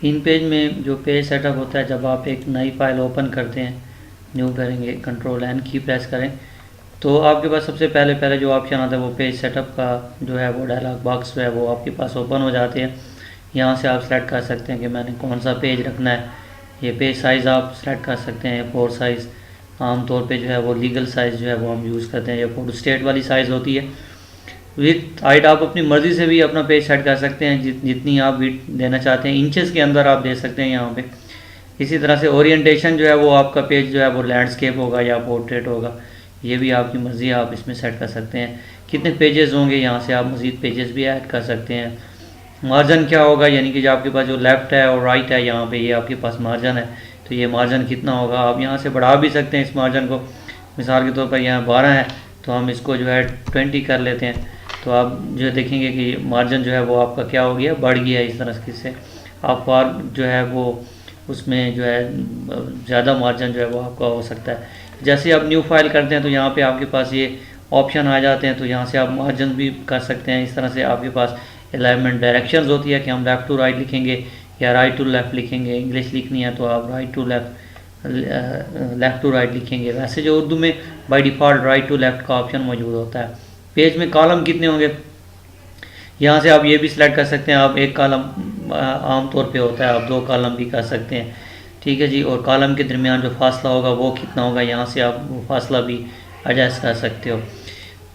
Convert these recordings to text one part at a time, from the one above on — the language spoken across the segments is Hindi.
इन पेज में जो पेज सेटअप होता है, जब आप एक नई फाइल ओपन करते हैं, न्यू करेंगे, कंट्रोल एन की प्रेस करें, तो आपके पास सबसे पहले पहले जो ऑप्शन आता है वो पेज सेटअप का जो है वो डायलॉग बॉक्स जो है वो आपके पास ओपन हो जाते हैं। यहाँ से आप सेलेक्ट कर सकते हैं कि मैंने कौन सा पेज रखना है। ये पेज साइज़ आप सेलेक्ट कर सकते हैं, फोर साइज़ आमतौर पे जो है वो लीगल साइज़ जो है वो हम यूज़ करते हैं। ये फोटो स्टेट वाली साइज़ होती है। विथ हाइट आप अपनी मर्ज़ी से भी अपना पेज सेट कर सकते हैं, जितनी आप विड्थ देना चाहते हैं इंचेस के अंदर आप दे सकते हैं यहाँ पे। इसी तरह से ओरिएंटेशन जो है वो आपका पेज जो है वो लैंडस्केप होगा या पोर्ट्रेट होगा, ये भी आपकी मर्ज़ी, आप इसमें सेट कर सकते हैं। कितने पेजेस होंगे, यहाँ से आप मज़ीद पेजेस भी ऐड कर सकते हैं। मार्जिन क्या होगा, यानी कि जो आपके पास जो लेफ़्ट है और राइट है, यहाँ पे ये आपके पास मार्जिन है, तो ये मार्जिन कितना होगा, आप यहाँ से बढ़ा भी सकते हैं इस मार्जिन को। मिसाल के तौर पर यहाँ 12 है तो हम इसको जो है 20 कर लेते हैं, तो आप जो देखेंगे कि मार्जिन जो है वो आपका क्या हो गया, बढ़ गया। इस तरह से आप और जो है वो उसमें जो है ज़्यादा मार्जिन जो है वो आपका हो सकता है। जैसे आप न्यू फाइल करते हैं तो यहाँ पे आपके पास ये ऑप्शन आ जाते हैं, तो यहाँ से आप मार्जिन भी कर सकते हैं। इस तरह से आपके पास अलाइनमेंट डायरेक्शंस होती है कि हम लेफ़्ट टू राइट लिखेंगे या राइट टू लेफ़्ट लिखेंगे। इंग्लिश लिखनी है तो आप right to left to right लिखेंगे। वैसे जो उर्दू में by default right to left का ऑप्शन मौजूद होता है। पेज में कॉलम कितने होंगे, यहाँ से आप ये भी सिलेक्ट कर सकते हैं। आप एक कॉलम आमतौर पे होता है, आप 2 कॉलम भी कर सकते हैं, ठीक है जी। और कॉलम के दरमियान जो फासला होगा वो कितना होगा, यहाँ से आप वो फासला भी एडजस्ट कर सकते हो।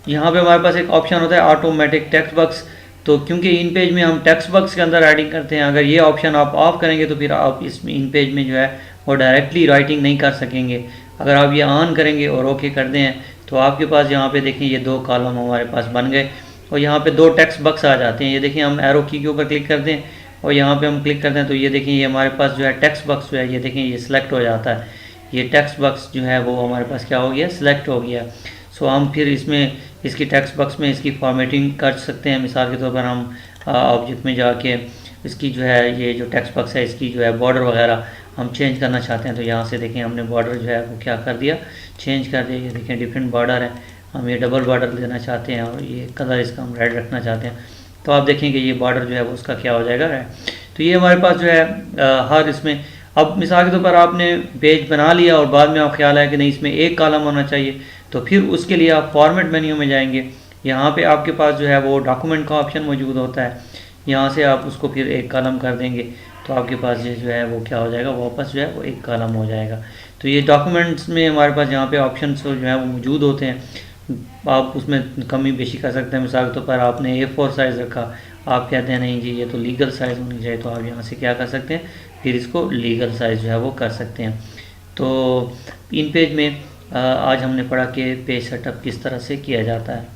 यहाँ पे हमारे पास एक ऑप्शन होता है ऑटोमेटिक टेक्स्ट बॉक्स। तो क्योंकि इन पेज में हम टेक्स्ट बॉक्स के अंदर एडिंग करते हैं, अगर ये ऑप्शन आप ऑफ करेंगे तो फिर आप इसमें इन पेज में जो है वो डायरेक्टली राइटिंग नहीं कर सकेंगे। अगर आप ये ऑन करेंगे और ओके कर दें तो आपके पास यहाँ पे देखें ये 2 कॉलम हमारे पास बन गए और यहाँ पे 2 टेक्स्ट बॉक्स आ जाते हैं। ये देखिए, हम एरो की के ऊपर क्लिक करते हैं और यहाँ पे हम क्लिक करते हैं तो ये देखिए ये हमारे पास जो है टेक्स्ट बॉक्स जो है ये देखें ये सिलेक्ट हो जाता है। ये टेक्स्ट बॉक्स जो है वो हमारे पास क्या हो गया, सिलेक्ट हो गया। सो हम फिर इसमें इसकी टेक्स्ट बॉक्स में इसकी फॉर्मेटिंग कर सकते हैं। मिसाल के तौर पर हम ऑब्जेक्ट में जाके इसकी जो है ये जो टेक्स्ट बॉक्स है इसकी जो है बॉर्डर वगैरह हम चेंज करना चाहते हैं, तो यहाँ से देखें हमने बॉर्डर जो है वो क्या कर दिया, चेंज कर दिया। ये देखें डिफरेंट बॉर्डर है, हम ये डबल बॉर्डर देना चाहते हैं और ये कलर इसका हम रेड रखना चाहते हैं, तो आप देखेंगे ये बॉर्डर जो है वो उसका क्या हो जाएगा, रेड। तो ये हमारे पास जो है हर इसमें, अब मिसाल के तौर पर आपने पेज बना लिया और बाद में आप ख्याल है कि नहीं इसमें एक कॉलम होना चाहिए, तो फिर उसके लिए आप फॉर्मेट मेन्यू में जाएंगे। यहाँ पे आपके पास जो है वो डॉक्यूमेंट का ऑप्शन मौजूद होता है, यहाँ से आप उसको फिर एक कॉलम कर देंगे तो आपके पास ये जो है वो क्या हो जाएगा, वापस जो है वो एक कॉलम हो जाएगा। तो ये डॉक्यूमेंट्स में हमारे पास यहाँ पे ऑप्शन जो है वो मौजूद होते हैं, आप उसमें कमी बेशी कर सकते हैं। मिसाल के तौर पर आपने A4 साइज़ रखा, आप कहते हैं नहीं जी ये तो लीगल साइज़ होनी चाहिए, तो आप यहाँ से क्या कर सकते हैं, फिर इसको लीगल साइज़ जो है वो कर सकते हैं। तो इन पेज में आज हमने पढ़ा कि पेज सेटअप किस तरह से किया जाता है।